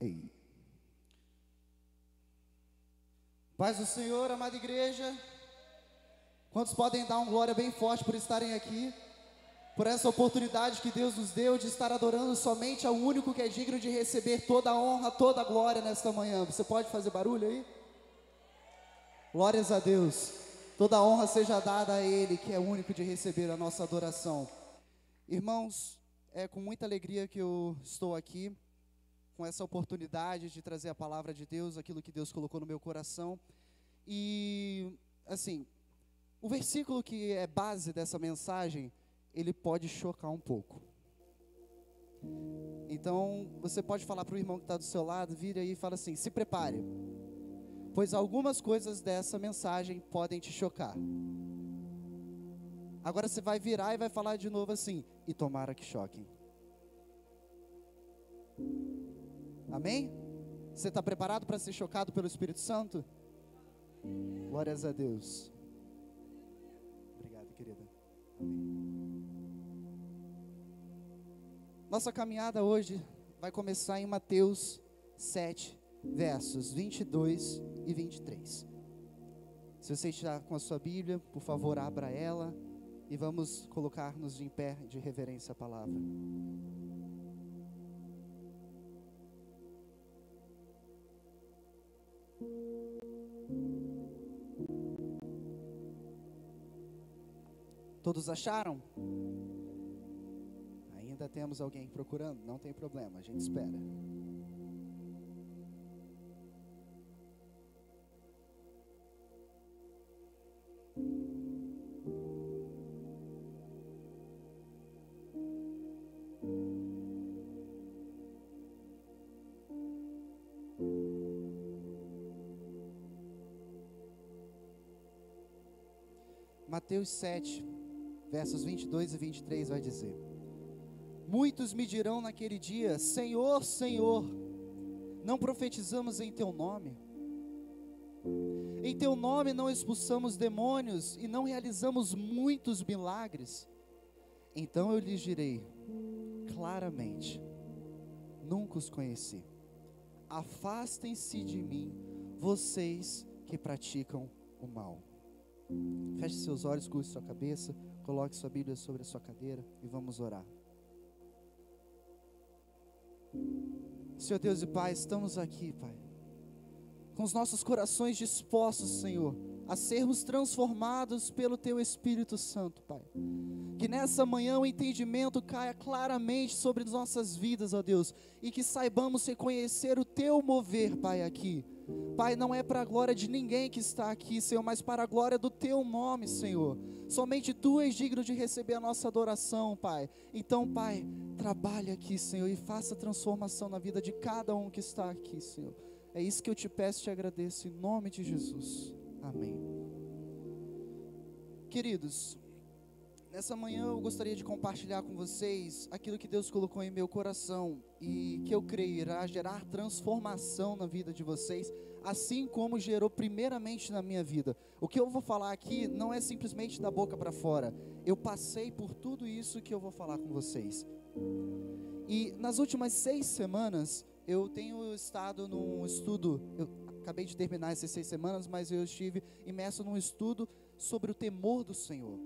Ei. Paz do Senhor, amada igreja. Quantos podem dar um glória bem forte por estarem aqui? Por essa oportunidade que Deus nos deu de estar adorando somente ao único que é digno de receber toda a honra, toda a glória nesta manhã. Você pode fazer barulho aí? Glórias a Deus. Toda a honra seja dada a Ele, que é o único de receber a nossa adoração. Irmãos, é com muita alegria que eu estou aqui, com essa oportunidade de trazer a palavra de Deus, aquilo que Deus colocou no meu coração. E, assim, o versículo que é base dessa mensagem, ele pode chocar um pouco. Então, você pode falar para o irmão que está do seu lado, vira aí e fala assim: se prepare, pois algumas coisas dessa mensagem podem te chocar. Agora você vai virar e vai falar de novo assim: e tomara que choquem. Amém? Você está preparado para ser chocado pelo Espírito Santo? Glórias a Deus. Obrigado, querida. Amém. Nossa caminhada hoje vai começar em Mateus 7, versos 22 e 23. Se você está com a sua Bíblia, por favor, abra ela e vamos colocar-nos em pé de reverência à palavra. Todos acharam? Ainda temos alguém procurando? Não tem problema, a gente espera. Mateus 7, versos 22 e 23 vai dizer: muitos me dirão naquele dia: Senhor, Senhor, não profetizamos em Teu nome? Em Teu nome não expulsamos demônios e não realizamos muitos milagres? Então eu lhes direi claramente: nunca os conheci. Afastem-se de mim, vocês que praticam o mal. Feche seus olhos, curve sua cabeça, coloque sua Bíblia sobre a sua cadeira e vamos orar. Senhor Deus e Pai, estamos aqui, Pai, com os nossos corações dispostos, Senhor, a sermos transformados pelo Teu Espírito Santo, Pai. Que nessa manhã o entendimento caia claramente sobre as nossas vidas, ó Deus, e que saibamos reconhecer o Teu mover, Pai, aqui. Pai, não é para a glória de ninguém que está aqui, Senhor, mas para a glória do Teu nome, Senhor. Somente Tu és digno de receber a nossa adoração, Pai. Então, Pai, trabalhe aqui, Senhor, e faça transformação na vida de cada um que está aqui, Senhor. É isso que eu te peço e te agradeço, em nome de Jesus. Amém. Queridos, nessa manhã eu gostaria de compartilhar com vocês aquilo que Deus colocou em meu coração e que eu creio irá gerar transformação na vida de vocês, assim como gerou primeiramente na minha vida. O que eu vou falar aqui não é simplesmente da boca para fora. Eu passei por tudo isso que eu vou falar com vocês. E nas últimas 6 semanas eu tenho estado num estudo. Eu acabei de terminar essas 6 semanas, mas eu estive imerso num estudo sobre o temor do Senhor.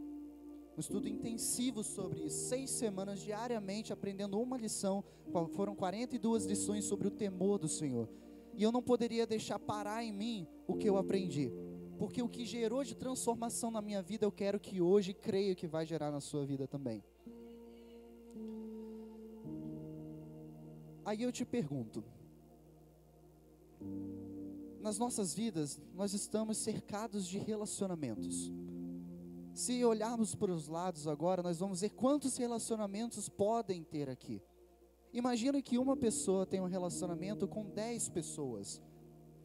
Um estudo intensivo sobre isso, 6 semanas diariamente aprendendo uma lição. Foram 42 lições sobre o temor do Senhor. E eu não poderia deixar parar em mim o que eu aprendi, porque o que gerou de transformação na minha vida, eu quero que hoje creio que vai gerar na sua vida também. Aí eu te pergunto, nas nossas vidas nós estamos cercados de relacionamentos. Se olharmos para os lados agora, nós vamos ver quantos relacionamentos podem ter aqui. Imagina que uma pessoa tem um relacionamento com 10 pessoas.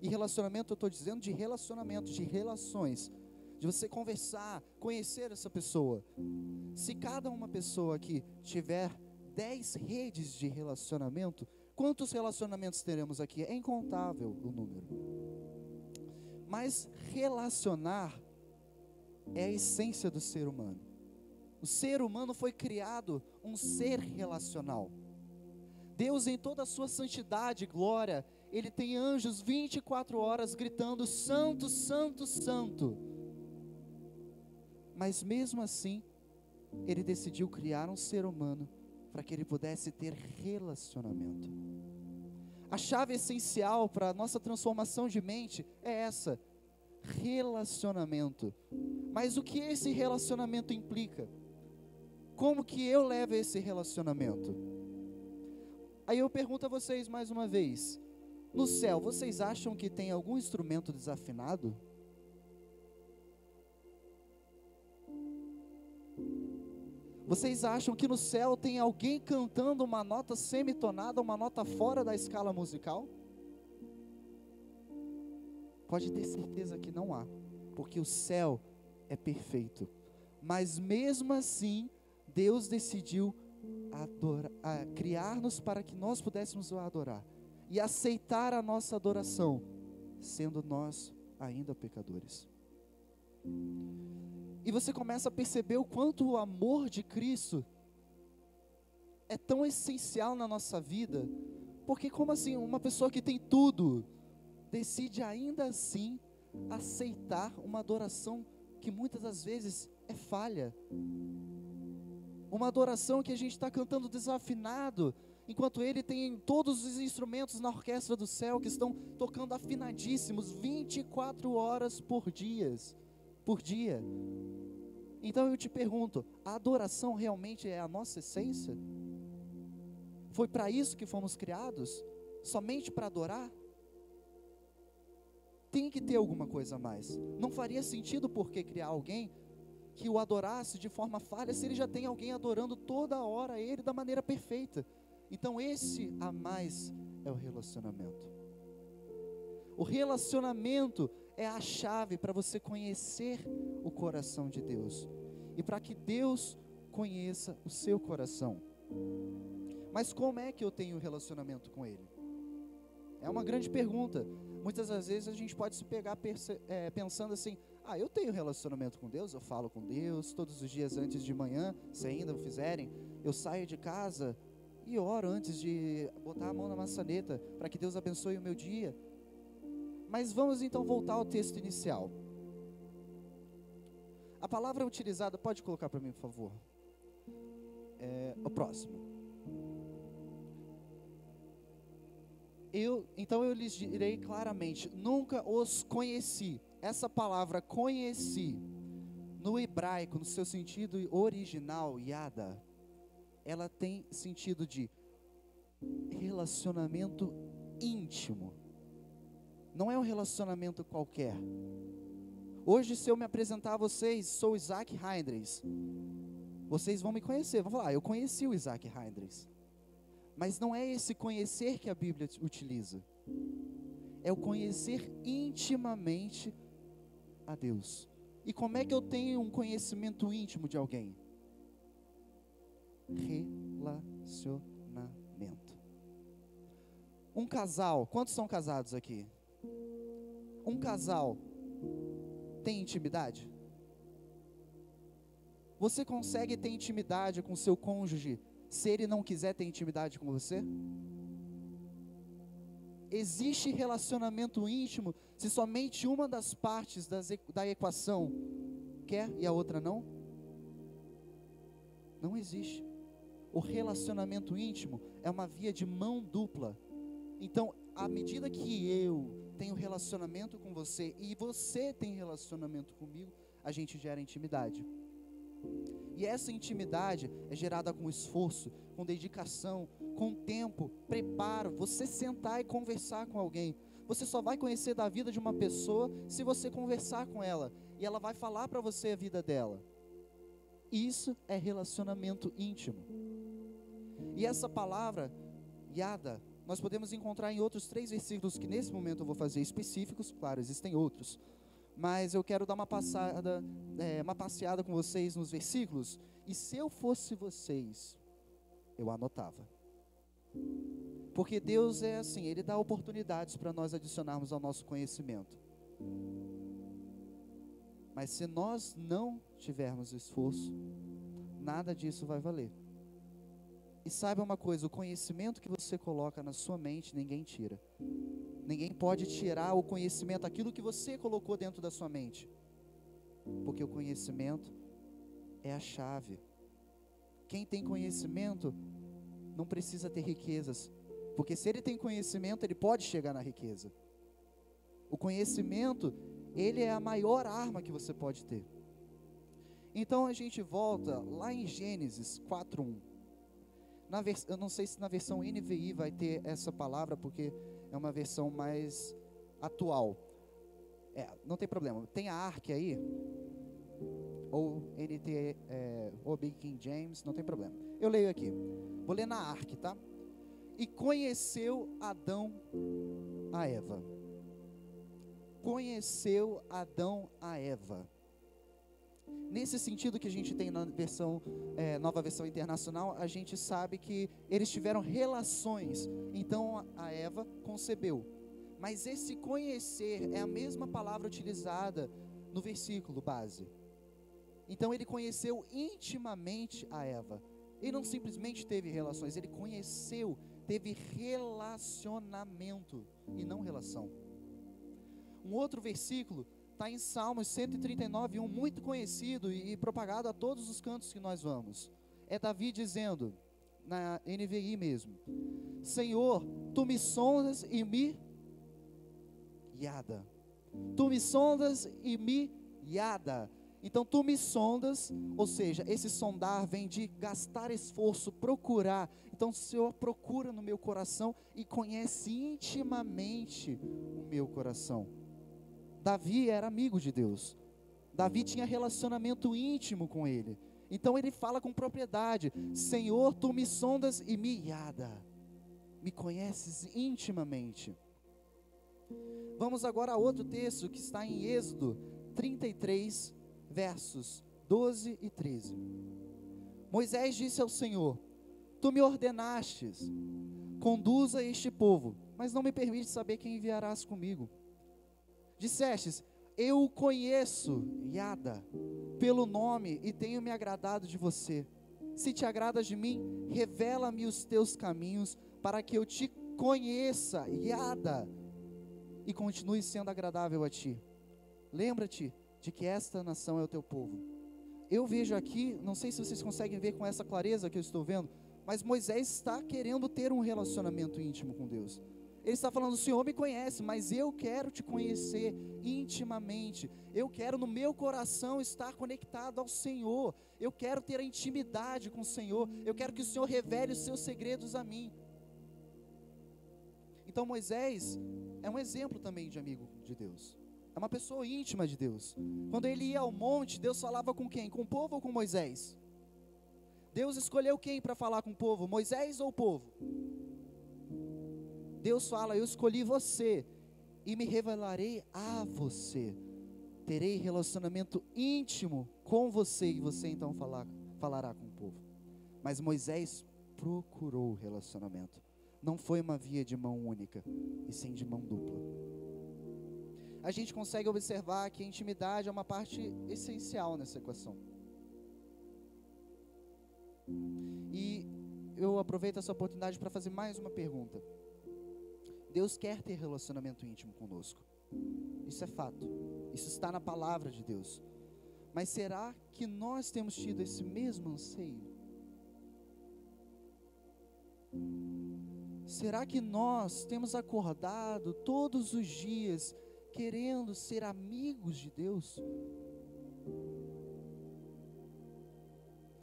E relacionamento, eu estou dizendo de relacionamento, de relações. De você conversar, conhecer essa pessoa. Se cada uma pessoa aqui tiver 10 redes de relacionamento, quantos relacionamentos teremos aqui? É incontável o número. Mas relacionar é a essência do ser humano. O ser humano foi criado um ser relacional. Deus, em toda a sua santidade e glória, Ele tem anjos 24 horas gritando: santo, santo, santo. Mas mesmo assim, Ele decidiu criar um ser humano para que ele pudesse ter relacionamento. A chave essencial para a nossa transformação de mente é essa: relacionamento. Mas o que esse relacionamento implica? Como que eu levo esse relacionamento? Aí eu pergunto a vocês mais uma vez: no céu, vocês acham que tem algum instrumento desafinado? Vocês acham que no céu tem alguém cantando uma nota semitonada, uma nota fora da escala musical? Pode ter certeza que não há, porque o céu é perfeito. Mas mesmo assim, Deus decidiu criar-nos para que nós pudéssemos o adorar e aceitar a nossa adoração, sendo nós ainda pecadores. E você começa a perceber o quanto o amor de Cristo é tão essencial na nossa vida, porque como assim uma pessoa que tem tudo, decide ainda assim aceitar uma adoração que muitas das vezes é falha, uma adoração que a gente está cantando desafinado, enquanto Ele tem todos os instrumentos na orquestra do céu que estão tocando afinadíssimos 24 horas por dia. Então eu te pergunto: a adoração realmente é a nossa essência? Foi para isso que fomos criados? Somente para adorar? Tem que ter alguma coisa a mais. Não faria sentido porque criar alguém que o adorasse de forma falha, se ele já tem alguém adorando toda hora ele da maneira perfeita. Então esse a mais é o relacionamento. O relacionamento é a chave para você conhecer o coração de Deus e para que Deus conheça o seu coração. Mas como é que eu tenho relacionamento com Ele? É uma grande pergunta. Muitas das vezes a gente pode se pegar pensando assim: eu tenho relacionamento com Deus, eu falo com Deus todos os dias antes de manhã, se ainda o fizerem, eu saio de casa e oro antes de botar a mão na maçaneta, para que Deus abençoe o meu dia. Mas vamos então voltar ao texto inicial. A palavra utilizada, pode colocar para mim, por favor? O próximo. Então eu lhes direi claramente: nunca os conheci. Essa palavra conheci, no hebraico, no seu sentido original, yada, ela tem sentido de relacionamento íntimo. Não é um relacionamento qualquer. Hoje, se eu me apresentar a vocês, sou Isaac Hindrix, vocês vão me conhecer, vão falar: eu conheci o Isaac Hindrix. Mas não é esse conhecer que a Bíblia utiliza. É o conhecer intimamente a Deus. E como é que eu tenho um conhecimento íntimo de alguém? Relacionamento. Um casal, quantos são casados aqui? Um casal tem intimidade? Você consegue ter intimidade com seu cônjuge se ele não quiser ter intimidade com você? Existe relacionamento íntimo se somente uma das partes da equação quer e a outra não? Não existe. O relacionamento íntimo é uma via de mão dupla. Então, à medida que eu tenho relacionamento com você e você tem relacionamento comigo, a gente gera intimidade. E essa intimidade é gerada com esforço, com dedicação, com tempo, preparo. Você sentar e conversar com alguém. Você só vai conhecer da vida de uma pessoa se você conversar com ela, e ela vai falar para você a vida dela. Isso é relacionamento íntimo. E essa palavra, yada, nós podemos encontrar em outros 3 versículos que nesse momento eu vou fazer específicos. Claro, existem outros, mas eu quero dar uma passeada com vocês nos versículos. E se eu fosse vocês, eu anotava. Porque Deus é assim, Ele dá oportunidades para nós adicionarmos ao nosso conhecimento. Mas se nós não tivermos esforço, nada disso vai valer. E saiba uma coisa, o conhecimento que você coloca na sua mente, ninguém tira. Ninguém pode tirar o conhecimento, aquilo que você colocou dentro da sua mente. Porque o conhecimento é a chave. Quem tem conhecimento não precisa ter riquezas. Porque se ele tem conhecimento, ele pode chegar na riqueza. O conhecimento, ele é a maior arma que você pode ter. Então a gente volta lá em Gênesis 4:1. Eu não sei se na versão NVI vai ter essa palavra, porque é uma versão mais atual. Não tem problema. Tem a ARC aí, ou NT, ou Big King James, não tem problema. Eu leio aqui. Vou ler na ARC, tá? E conheceu Adão a Eva. Conheceu Adão a Eva. Nesse sentido que a gente tem na versão, nova versão internacional, a gente sabe que eles tiveram relações, então a Eva concebeu. Mas esse conhecer é a mesma palavra utilizada no versículo base. Então ele conheceu intimamente a Eva. Ele não simplesmente teve relações, ele conheceu, teve relacionamento e não relação. Um outro versículo está em Salmos 139:1, muito conhecido e propagado a todos os cantos que nós vamos. É Davi dizendo, na NVI mesmo: Senhor, tu me sondas e me yada. Tu me sondas e me yada. Então tu me sondas, ou seja, esse sondar vem de gastar esforço, procurar. Então o Senhor procura no meu coração e conhece intimamente o meu coração. Davi era amigo de Deus. Davi tinha relacionamento íntimo com Ele. Então ele fala com propriedade: Senhor, tu me sondas e me yada. Me conheces intimamente. Vamos agora a outro texto que está em Êxodo 33, versos 12 e 13. Moisés disse ao Senhor: Tu me ordenastes, conduza este povo, mas não me permite saber quem enviarás comigo. Dissestes: eu o conheço, Yada, pelo nome, e tenho me agradado de você. Se te agradas de mim, revela-me os teus caminhos, para que eu te conheça, Yada, e continue sendo agradável a ti. Lembra-te de que esta nação é o teu povo. Eu vejo aqui, não sei se vocês conseguem ver com essa clareza que eu estou vendo, mas Moisés está querendo ter um relacionamento íntimo com Deus. Ele está falando: o Senhor me conhece, mas eu quero te conhecer intimamente. Eu quero no meu coração estar conectado ao Senhor. Eu quero ter a intimidade com o Senhor. Eu quero que o Senhor revele os seus segredos a mim. Então Moisés é um exemplo também de amigo de Deus. É uma pessoa íntima de Deus. Quando ele ia ao monte, Deus falava com quem? Com o povo ou com Moisés? Deus escolheu quem para falar com o povo? Moisés ou o povo? Deus fala: eu escolhi você e me revelarei a você. Terei relacionamento íntimo com você, e você então falará com o povo. Mas Moisés procurou o relacionamento. Não foi uma via de mão única, e sim de mão dupla. A gente consegue observar que a intimidade é uma parte essencial nessa equação. E eu aproveito essa oportunidade para fazer mais uma pergunta. Deus quer ter relacionamento íntimo conosco. Isso é fato. Isso está na palavra de Deus. Mas será que nós temos tido esse mesmo anseio? Será que nós temos acordado todos os dias querendo ser amigos de Deus?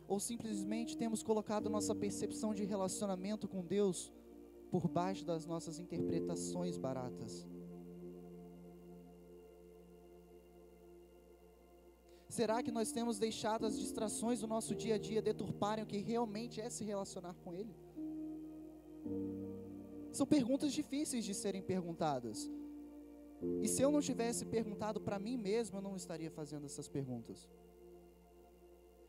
Ou simplesmente temos colocado nossa percepção de relacionamento com Deus por baixo das nossas interpretações baratas? Será que nós temos deixado as distrações do nosso dia a dia deturparem o que realmente é se relacionar com Ele? São perguntas difíceis de serem perguntadas. E se eu não tivesse perguntado para mim mesmo, eu não estaria fazendo essas perguntas.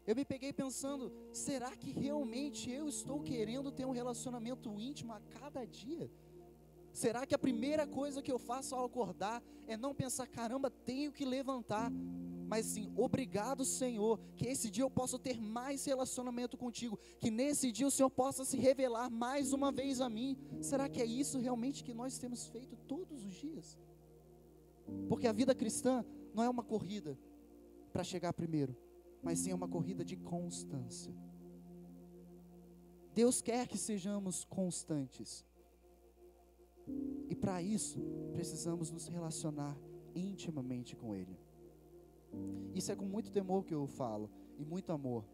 Eu me peguei pensando: será que realmente eu estou querendo ter um relacionamento íntimo a cada dia? Será que a primeira coisa que eu faço ao acordar é não pensar: caramba, tenho que levantar, mas sim, obrigado, Senhor, que esse dia eu possa ter mais relacionamento contigo, que nesse dia o Senhor possa se revelar mais uma vez a mim. Será que é isso realmente que nós temos feito todos os dias? Porque a vida cristã não é uma corrida para chegar primeiro, mas sim é uma corrida de constância. Deus quer que sejamos constantes, e para isso precisamos nos relacionar intimamente com Ele. Isso é com muito temor que eu falo, e muito amor,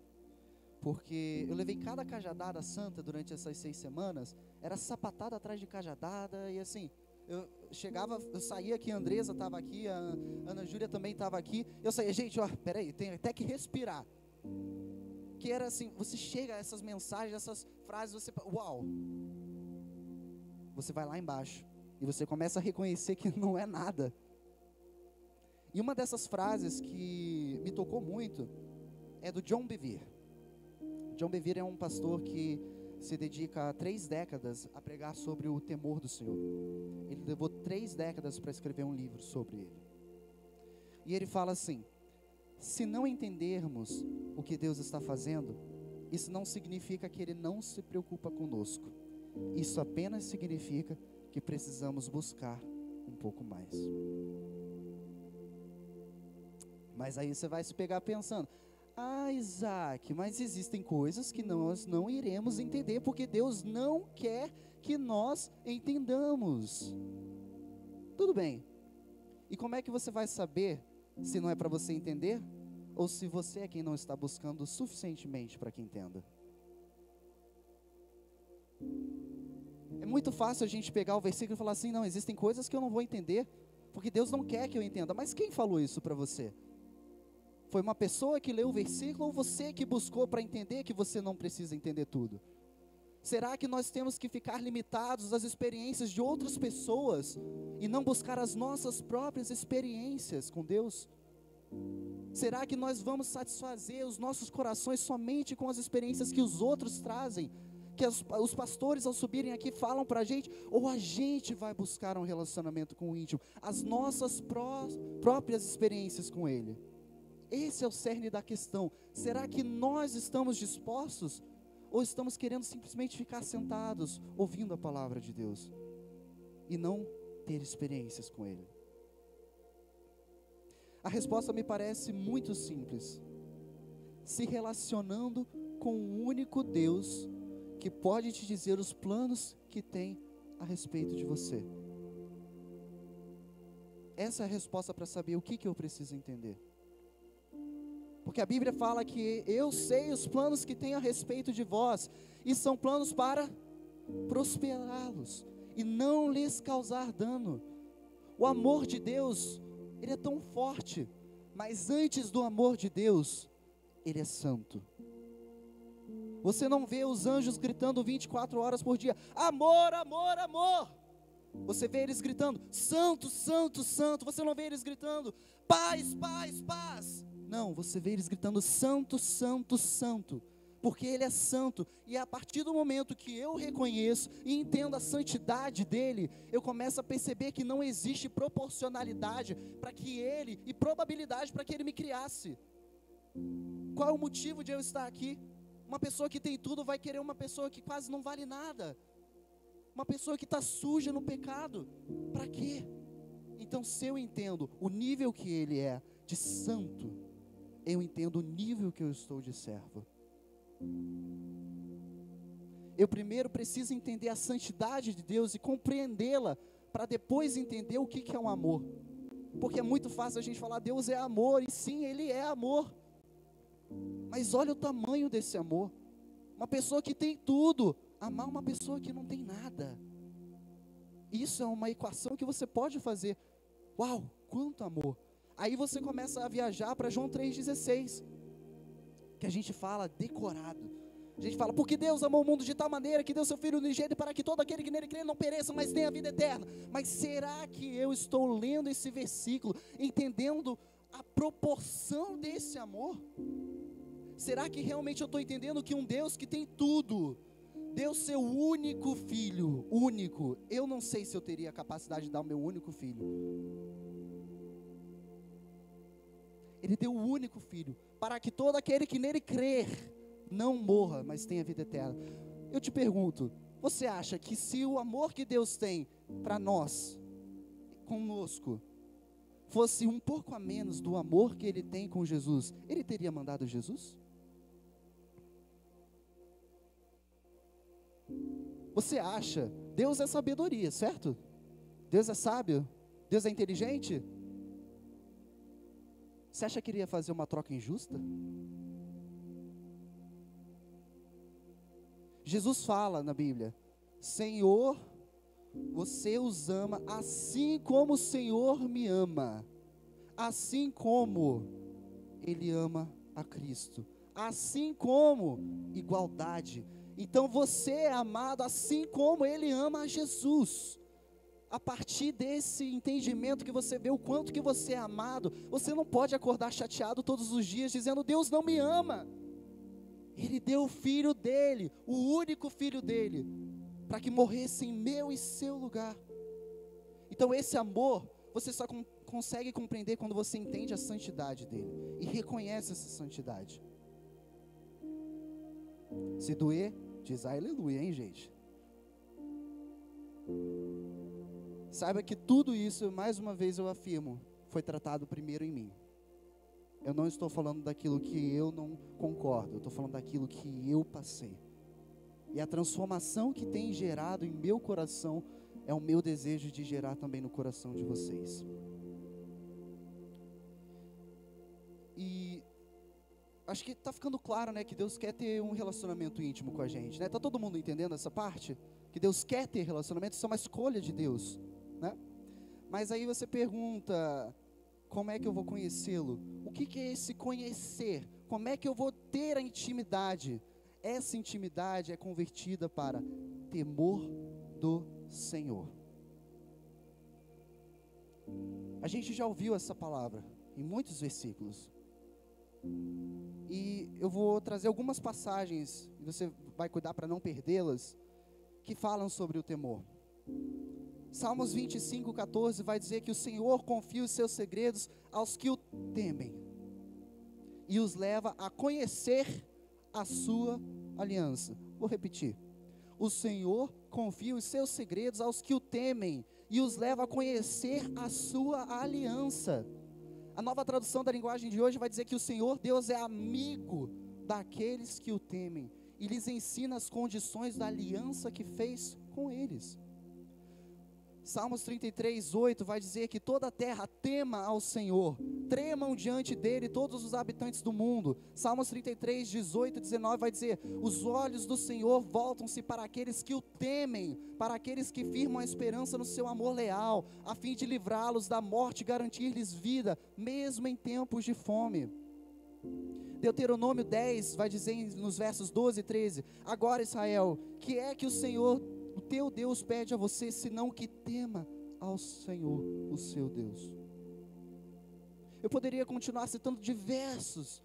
porque eu levei cada cajadada santa durante essas 6 semanas, era sapatada atrás de cajadada, e assim, eu saía aqui, a Andresa estava aqui, a Ana Júlia também estava aqui, eu saía, gente, ó, peraí, tem até que respirar, que era assim, você chega a essas mensagens, essas frases, você, uau, você vai lá embaixo, e você começa a reconhecer que não é nada. E uma dessas frases que me tocou muito é do John Bevere. John Bevere é um pastor que se dedica a 3 décadas a pregar sobre o temor do Senhor. Ele levou 3 décadas para escrever um livro sobre ele. E ele fala assim: se não entendermos o que Deus está fazendo, isso não significa que Ele não se preocupa conosco. Isso apenas significa que precisamos buscar um pouco mais. Mas aí você vai se pegar pensando: ah, Isaac, mas existem coisas que nós não iremos entender, porque Deus não quer que nós entendamos. Tudo bem. E como é que você vai saber se não é para você entender, ou se você é quem não está buscando suficientemente para que entenda? É muito fácil a gente pegar o versículo e falar assim: não, existem coisas que eu não vou entender, porque Deus não quer que eu entenda. Mas quem falou isso para você? Foi uma pessoa que leu o versículo, ou você que buscou para entender que você não precisa entender tudo? Será que nós temos que ficar limitados às experiências de outras pessoas e não buscar as nossas próprias experiências com Deus? Será que nós vamos satisfazer os nossos corações somente com as experiências que os outros trazem, que os pastores ao subirem aqui falam para a gente, ou a gente vai buscar um relacionamento com o íntimo, as nossas próprias experiências com Ele? Esse é o cerne da questão. Será que nós estamos dispostos, ou estamos querendo simplesmente ficar sentados ouvindo a palavra de Deus e não ter experiências com Ele? A resposta me parece muito simples: se relacionando com o único Deus que pode te dizer os planos que tem a respeito de você. Essa é a resposta para saber o que eu preciso entender. Porque a Bíblia fala que eu sei os planos que tenho a respeito de vós, e são planos para prosperá-los e não lhes causar dano. O amor de Deus, Ele é tão forte, mas antes do amor de Deus, Ele é santo. Você não vê os anjos gritando 24 horas por dia: amor, amor, amor. Você vê eles gritando: santo, santo, santo. Você não vê eles gritando: paz, paz, paz. Não, você vê eles gritando: santo, santo, santo, porque Ele é santo. E a partir do momento que eu reconheço e entendo a santidade dEle, eu começo a perceber que não existe proporcionalidade para que Ele, e probabilidade para que Ele me criasse. Qual é o motivo de eu estar aqui? Uma pessoa que tem tudo vai querer uma pessoa que quase não vale nada, uma pessoa que está suja no pecado, para quê? Então, se eu entendo o nível que Ele é de santo, eu entendo o nível que eu estou de servo. Eu primeiro preciso entender a santidade de Deus e compreendê-la, para depois entender o que é um amor. Porque é muito fácil a gente falar: Deus é amor, e sim, Ele é amor. Mas olha o tamanho desse amor. Uma pessoa que tem tudo amar uma pessoa que não tem nada. Isso é uma equação que você pode fazer. Uau, quanto amor! Aí você começa a viajar para João 3,16, que a gente fala decorado. A gente fala: porque Deus amou o mundo de tal maneira que deu seu Filho unigênito para que todo aquele que nele crê não pereça, mas tenha a vida eterna. Mas será que eu estou lendo esse versículo, entendendo a proporção desse amor? Será que realmente eu estou entendendo que um Deus que tem tudo, deu seu único filho, único? Eu não sei se eu teria a capacidade de dar o meu único filho. Ele deu o único Filho, para que todo aquele que nele crer, não morra, mas tenha vida eterna. Eu te pergunto, você acha que se o amor que Deus tem para nós, conosco, fosse um pouco a menos do amor que Ele tem com Jesus, Ele teria mandado Jesus? Você acha? Deus é sabedoria, certo? Deus é sábio? Deus é inteligente? Você acha que Ele ia fazer uma troca injusta? Jesus fala na Bíblia: Senhor, você os ama assim como o Senhor me ama, assim como Ele ama a Cristo, assim como igualdade. Então você é amado assim como Ele ama a Jesus. A partir desse entendimento que você vê o quanto que você é amado, você não pode acordar chateado todos os dias dizendo: Deus não me ama. Ele deu o Filho dele, o único Filho dele, para que morresse em meu e seu lugar. Então esse amor, você só consegue compreender quando você entende a santidade dele e reconhece essa santidade. Se doer, diz aleluia, hein, gente? Saiba que tudo isso, mais uma vez eu afirmo, foi tratado primeiro em mim. Eu não estou falando daquilo que eu não concordo, eu estou falando daquilo que eu passei. E a transformação que tem gerado em meu coração é o meu desejo de gerar também no coração de vocês. E acho que está ficando claro, né, que Deus quer ter um relacionamento íntimo com a gente, né? Está todo mundo entendendo essa parte? Que Deus quer ter relacionamento, isso é uma escolha de Deus, né? Mas aí você pergunta: como é que eu vou conhecê-lo? O que é esse conhecer? Como é que eu vou ter a intimidade? Essa intimidade é convertida para temor do Senhor. A gente já ouviu essa palavra em muitos versículos. E eu vou trazer algumas passagens, e você vai cuidar para não perdê-las, que falam sobre o temor. Salmos 25:14 vai dizer que o Senhor confia os seus segredos aos que o temem e os leva a conhecer a sua aliança. Vou repetir: o Senhor confia os seus segredos aos que o temem e os leva a conhecer a sua aliança. A Nova Tradução da Linguagem de hoje vai dizer que o Senhor Deus é amigo daqueles que o temem e lhes ensina as condições da aliança que fez com eles. Salmos 33:8 vai dizer que toda a terra tema ao Senhor, tremam diante dele todos os habitantes do mundo. Salmos 33:18 e 19 vai dizer: os olhos do Senhor voltam-se para aqueles que o temem, para aqueles que firmam a esperança no seu amor leal, a fim de livrá-los da morte e garantir-lhes vida, mesmo em tempos de fome. Deuteronômio 10 vai dizer nos versos 12 e 13: agora, Israel, que é que o Senhor, o teu Deus, pede a você, senão que tema ao Senhor, o seu Deus. Eu poderia continuar citando diversos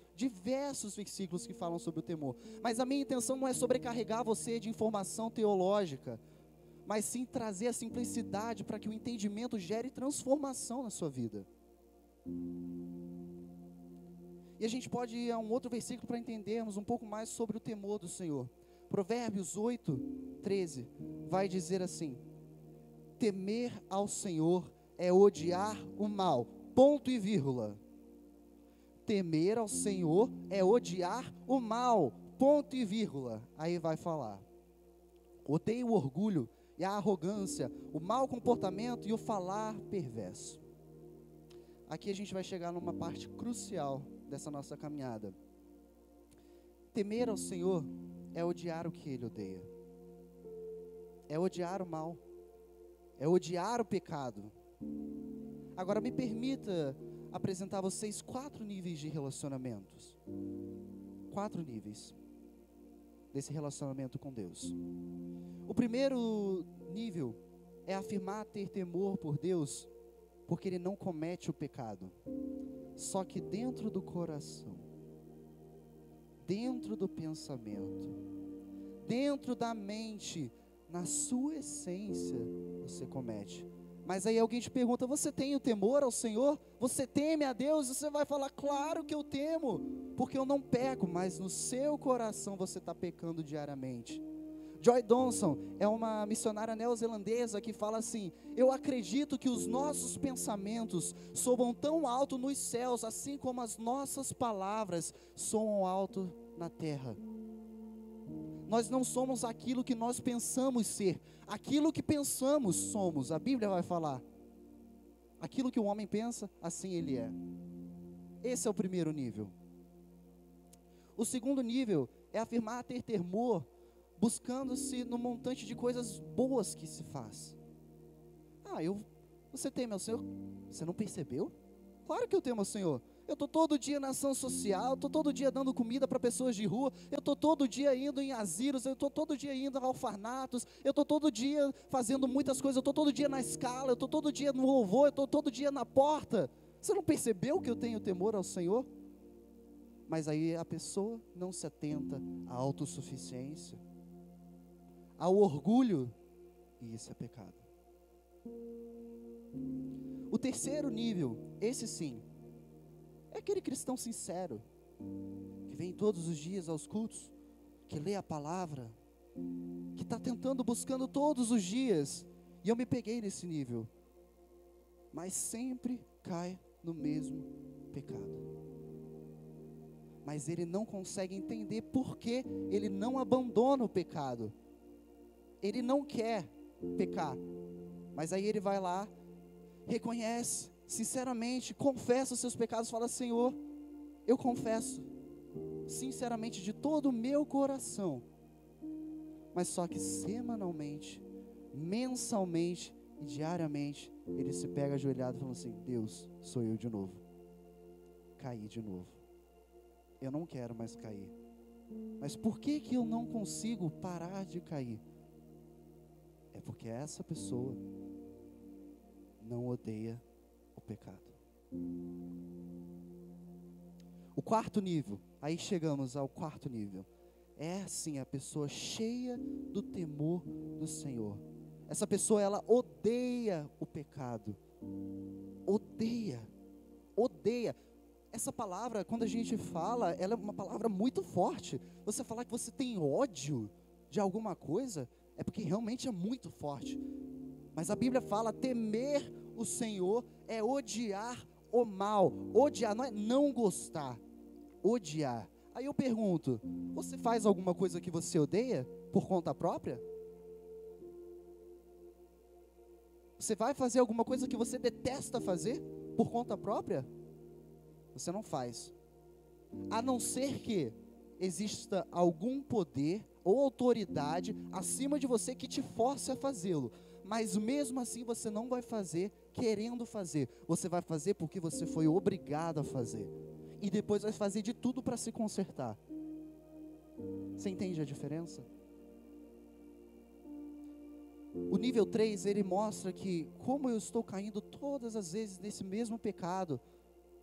versículos que falam sobre o temor, mas a minha intenção não é sobrecarregar você de informação teológica, mas sim trazer a simplicidade para que o entendimento gere transformação na sua vida. E a gente pode ir a um outro versículo para entendermos um pouco mais sobre o temor do Senhor. Provérbios 8:13 vai dizer assim: temer ao Senhor é odiar o mal, ponto e vírgula. Temer ao Senhor é odiar o mal, ponto e vírgula. Aí vai falar: odeia o orgulho e a arrogância, o mau comportamento e o falar perverso. Aqui a gente vai chegar numa parte crucial dessa nossa caminhada. Temer ao Senhor é odiar o que Ele odeia, é odiar o mal, é odiar o pecado. Agora me permita apresentar a vocês 4 níveis de relacionamentos, 4 níveis desse relacionamento com Deus. O primeiro nível é afirmar ter temor por Deus, porque Ele não comete o pecado, só que dentro do coração, dentro do pensamento, dentro da mente, na sua essência, você comete. Mas aí alguém te pergunta, você tem o temor ao Senhor? Você teme a Deus? E você vai falar, claro que eu temo, porque eu não peco, mas no seu coração você está pecando diariamente. Joy Donson é uma missionária neozelandesa que fala assim: eu acredito que os nossos pensamentos soam tão alto nos céus, assim como as nossas palavras soam alto na terra. Nós não somos aquilo que nós pensamos ser, aquilo que pensamos somos. A Bíblia vai falar, aquilo que o homem pensa, assim ele é. Esse é o primeiro nível. O segundo nível é afirmar ter temor, buscando-se no montante de coisas boas que se faz. Você teme ao Senhor? Você não percebeu? Claro que eu temo ao Senhor. Eu estou todo dia na ação social, estou todo dia dando comida para pessoas de rua, eu estou todo dia indo em asilos, eu estou todo dia indo a orfanatos, eu estou todo dia fazendo muitas coisas, eu estou todo dia na escala, eu estou todo dia no louvor, eu estou todo dia na porta. Você não percebeu que eu tenho temor ao Senhor? Mas aí a pessoa não se atenta à autossuficiência, ao orgulho, e isso é pecado. O terceiro nível, esse sim, é aquele cristão sincero, que vem todos os dias aos cultos, que lê a palavra, que está tentando, buscando todos os dias, e eu me peguei nesse nível, mas sempre cai no mesmo pecado. Mas ele não consegue entender por que ele não abandona o pecado. Ele não quer pecar, mas aí ele vai lá, reconhece, sinceramente, confessa os seus pecados, fala: Senhor, eu confesso, sinceramente, de todo o meu coração, mas só que semanalmente, mensalmente e diariamente, ele se pega ajoelhado falando assim: Deus, sou eu de novo, caí de novo, eu não quero mais cair, mas por que eu não consigo parar de cair? É porque essa pessoa não odeia o pecado. O quarto nível, aí chegamos ao quarto nível, é assim a pessoa cheia do temor do Senhor. Essa pessoa, ela odeia o pecado, odeia. Essa palavra, quando a gente fala, ela é uma palavra muito forte. Você falar que você tem ódio de alguma coisa, é porque realmente é muito forte. Mas a Bíblia fala, temer o Senhor é odiar o mal. Odiar não é não gostar, odiar. Aí eu pergunto, você faz alguma coisa que você odeia por conta própria? Você vai fazer alguma coisa que você detesta fazer por conta própria? Você não faz. A não ser que exista algum poder ou autoridade acima de você que te force a fazê-lo. Mas mesmo assim você não vai fazer querendo fazer. Você vai fazer porque você foi obrigado a fazer. E depois vai fazer de tudo para se consertar. Você entende a diferença? O nível 3, ele mostra que como eu estou caindo todas as vezes nesse mesmo pecado,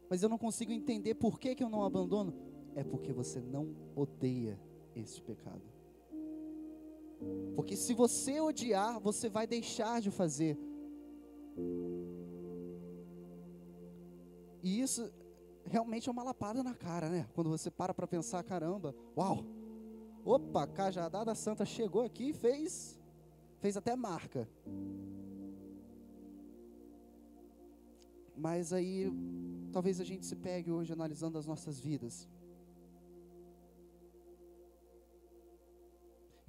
mas eu não consigo entender por que eu não abandono. É porque você não odeia esse pecado. Porque se você odiar, você vai deixar de fazer. E isso realmente é uma lapada na cara, né? Quando você para pensar, caramba, uau, opa, a cajadada santa chegou aqui e fez até marca. Mas aí, talvez a gente se pegue hoje analisando as nossas vidas.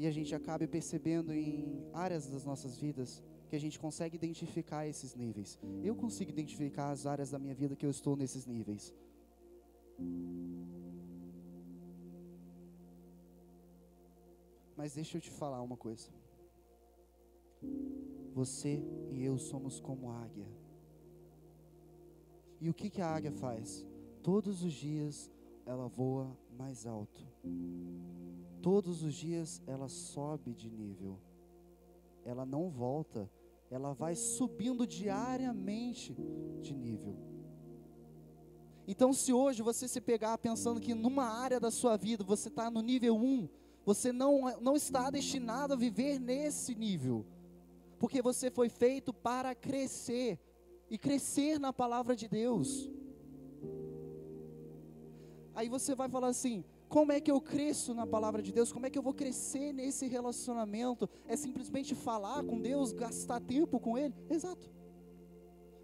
E a gente acabe percebendo em áreas das nossas vidas que a gente consegue identificar esses níveis. Eu consigo identificar as áreas da minha vida que eu estou nesses níveis. Mas deixa eu te falar uma coisa. Você e eu somos como águia. E o que a águia faz? Todos os dias ela voa mais alto. Todos os dias ela sobe de nível. Ela não volta, ela vai subindo diariamente de nível. Então, se hoje você se pegar pensando que numa área da sua vida você está no nível 1, você não está destinado a viver nesse nível. porque você foi feito para crescer, e crescer na palavra de Deus. Aí você vai falar assim: como é que eu cresço na palavra de Deus? Como é que eu vou crescer nesse relacionamento? É simplesmente falar com Deus, gastar tempo com Ele? Exato.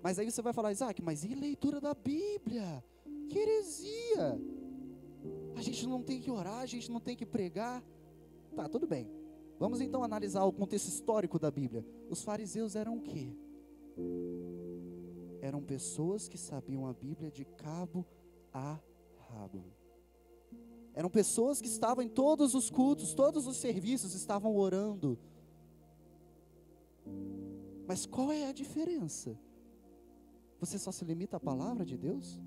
Mas aí você vai falar: Isaac, mas e leitura da Bíblia? Que heresia! A gente não tem que orar, a gente não tem que pregar. Tá, tudo bem. Vamos então analisar o contexto histórico da Bíblia. Os fariseus eram o quê? Eram pessoas que sabiam a Bíblia de cabo a rabo. Eram pessoas que estavam em todos os cultos, todos os serviços, estavam orando. Mas qual é a diferença? Você só se limita à palavra de Deus?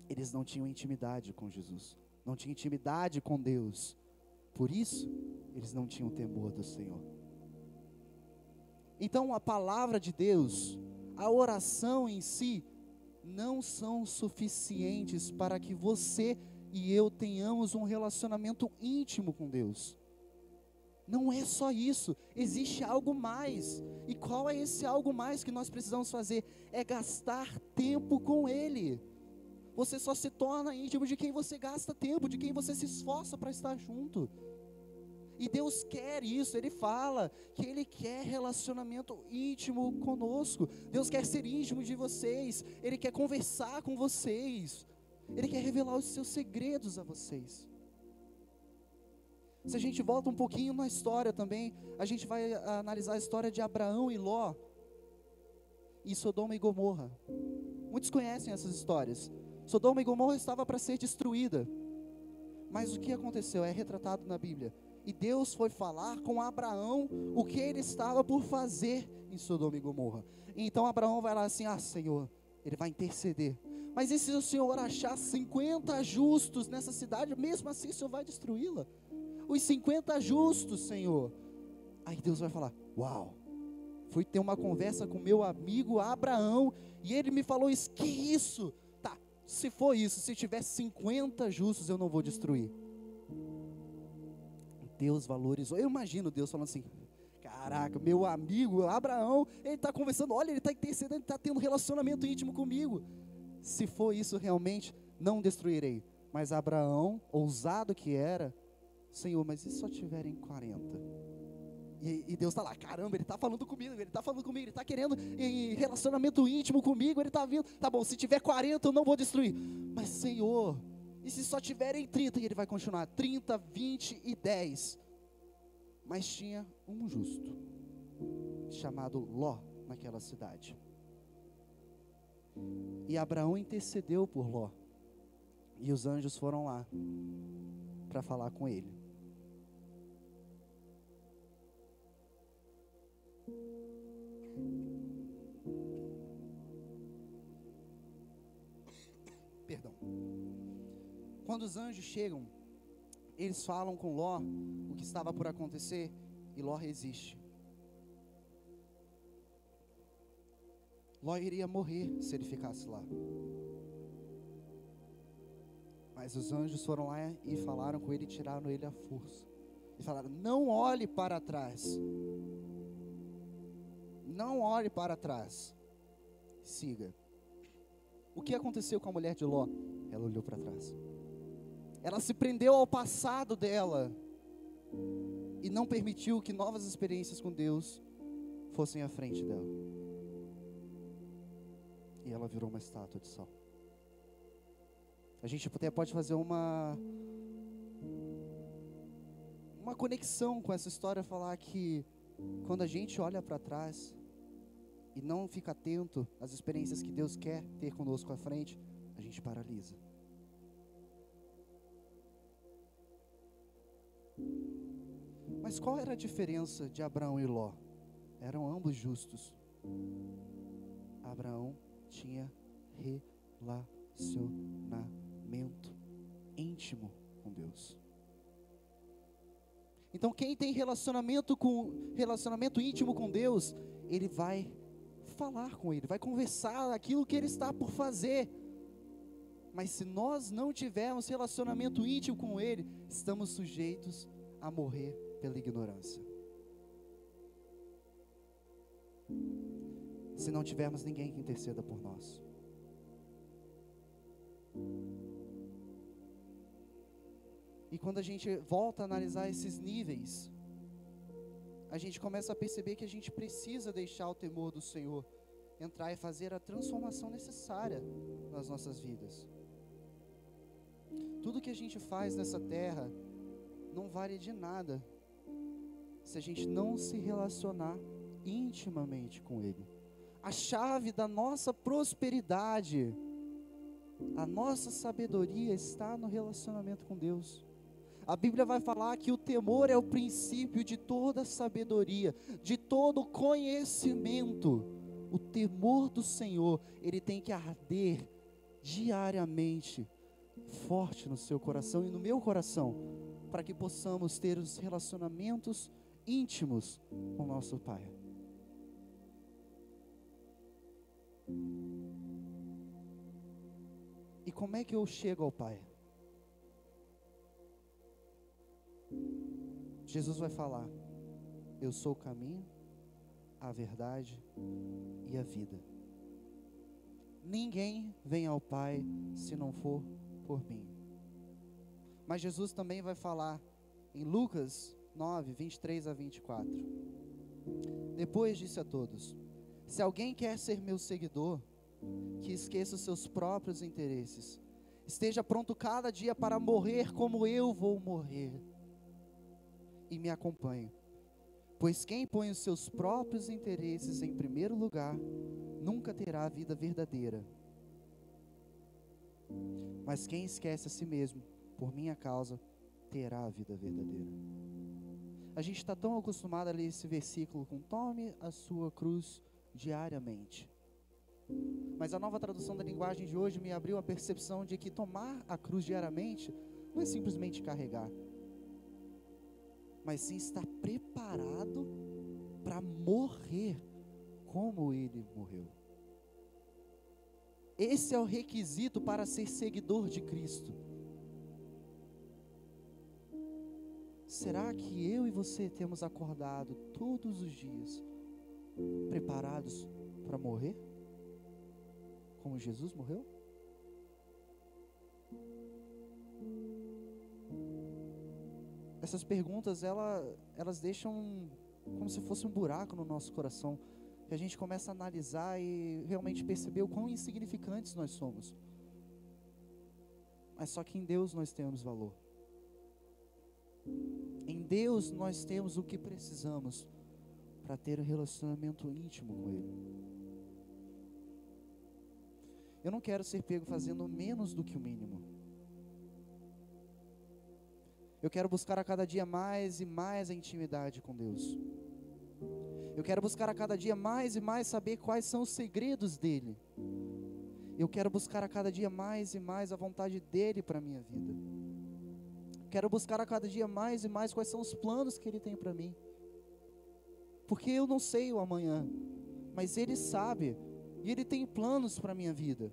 Eles não tinham intimidade com Jesus, não tinham intimidade com Deus. Por isso, eles não tinham temor do Senhor. Então, a palavra de Deus, a oração em si, não são suficientes para que você e eu tenhamos um relacionamento íntimo com Deus. Não é só isso, existe algo mais. E qual é esse algo mais que nós precisamos fazer? É gastar tempo com Ele. Você só se torna íntimo de quem você gasta tempo, de quem você se esforça para estar junto. E Deus quer isso, Ele fala que Ele quer relacionamento íntimo conosco. Deus quer ser íntimo de vocês, Ele quer conversar com vocês, Ele quer revelar os seus segredos a vocês. Se a gente volta um pouquinho na história também, a gente vai analisar a história de Abraão e Ló, e Sodoma e Gomorra. Muitos conhecem essas histórias. Sodoma e Gomorra estava para ser destruída, mas o que aconteceu é retratado na Bíblia. E Deus foi falar com Abraão o que ele estava por fazer em Sodoma e Gomorra. E então Abraão vai lá assim: Senhor, ele vai interceder. Mas e se o Senhor achar 50 justos nessa cidade, mesmo assim o Senhor vai destruí-la? Os 50 justos, Senhor. Aí Deus vai falar: uau, fui ter uma conversa com meu amigo Abraão, e ele me falou isso. Que isso? Tá, se for isso, se tiver 50 justos, eu não vou destruir. Deus valorizou. Eu imagino Deus falando assim: caraca, meu amigo Abraão, ele está conversando, olha, ele está intercedendo, ele está tendo um relacionamento íntimo comigo. Se for isso realmente, não destruirei. Mas Abraão, ousado que era: Senhor, mas e se só tiverem 40? E Deus está lá: caramba, ele está falando comigo, ele está querendo em relacionamento íntimo comigo, ele está vindo. Tá bom, se tiver 40 eu não vou destruir. Mas Senhor, e se só tiverem 30? E ele vai continuar: 30, 20 e 10. Mas tinha um justo, chamado Ló, naquela cidade. E Abraão intercedeu por Ló. E os anjos foram lá para falar com ele. Perdão. Quando os anjos chegam, eles falam com Ló o que estava por acontecer, e Ló resiste. Ló iria morrer se ele ficasse lá. Mas os anjos foram lá e falaram com ele, e tiraram ele à força. E falaram: não olhe para trás. Não olhe para trás. Siga. O que aconteceu com a mulher de Ló? Ela olhou para trás. Ela se prendeu ao passado dela e não permitiu que novas experiências com Deus fossem à frente dela. E ela virou uma estátua de sal. A gente até pode fazer uma conexão com essa história, falar que quando a gente olha para trás e não fica atento às experiências que Deus quer ter conosco à frente, a gente paralisa. Mas qual era a diferença de Abraão e Ló? Eram ambos justos. Abraão tinha relacionamento íntimo com Deus. Então quem tem relacionamento íntimo com Deus, ele vai falar com Ele, vai conversar aquilo que Ele está por fazer. Mas se nós não tivermos relacionamento íntimo com Ele, estamos sujeitos a morrer pela ignorância. se não tivermos ninguém que interceda por nós. E quando a gente volta a analisar esses níveis, a gente começa a perceber que a gente precisa deixar o temor do Senhor entrar e fazer a transformação necessária nas nossas vidas. Tudo que a gente faz nessa terra não vale de nada se a gente não se relacionar intimamente com Ele. A chave da nossa prosperidade, a nossa sabedoria está no relacionamento com Deus. A Bíblia vai falar que o temor é o princípio de toda sabedoria, de todo conhecimento. O temor do Senhor, ele tem que arder diariamente, forte no seu coração e no meu coração, para que possamos ter os relacionamentos íntimos com nosso Pai. E como é que eu chego ao Pai? Jesus vai falar: eu sou o caminho, a verdade e a vida. Ninguém vem ao Pai se não for por mim. Mas Jesus também vai falar em Lucas 9, 23 a 24. Depois disse a todos: se alguém quer ser meu seguidor, que esqueça os seus próprios interesses, esteja pronto cada dia para morrer como eu vou morrer, e me acompanhe. Pois quem põe os seus próprios interesses em primeiro lugar, nunca terá a vida verdadeira. Mas quem esquece a si mesmo, por minha causa, terá a vida verdadeira. A gente está tão acostumado a ler esse versículo com tome a sua cruz diariamente. Mas a nova tradução da linguagem de hoje me abriu a percepção de que tomar a cruz diariamente não é simplesmente carregar, mas sim estar preparado para morrer como Ele morreu. Esse é o requisito para ser seguidor de Cristo. Será que eu e você temos acordado todos os dias preparados para morrer como Jesus morreu? Essas perguntas, elas deixam como se fosse um buraco no nosso coração, que a gente começa a analisar e realmente perceber o quão insignificantes nós somos. Mas só que em Deus nós temos valor. Em Deus nós temos o que precisamos para ter um relacionamento íntimo com Ele. Eu não quero ser pego fazendo menos do que o mínimo. Eu quero buscar a cada dia mais e mais a intimidade com Deus. Eu quero buscar a cada dia mais e mais saber quais são os segredos dEle. Eu quero buscar a cada dia mais e mais a vontade dEle para a minha vida. Quero buscar a cada dia mais e mais quais são os planos que Ele tem para mim. Porque eu não sei o amanhã, mas Ele sabe, e Ele tem planos para a minha vida.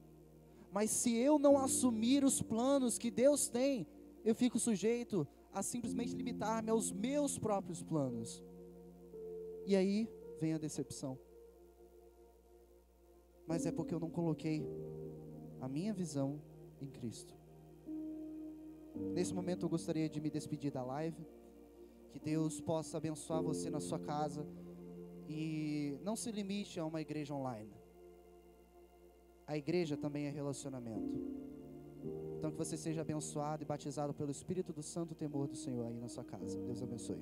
Mas se eu não assumir os planos que Deus tem, eu fico sujeito a simplesmente limitar-me aos meus próprios planos. E aí vem a decepção. Mas é porque eu não coloquei a minha visão em Cristo. Nesse momento eu gostaria de me despedir da live. Que Deus possa abençoar você na sua casa. E não se limite a uma igreja online. A igreja também é relacionamento. Então que você seja abençoado e batizado pelo Espírito do Santo Temor do Senhor aí na sua casa. Deus abençoe.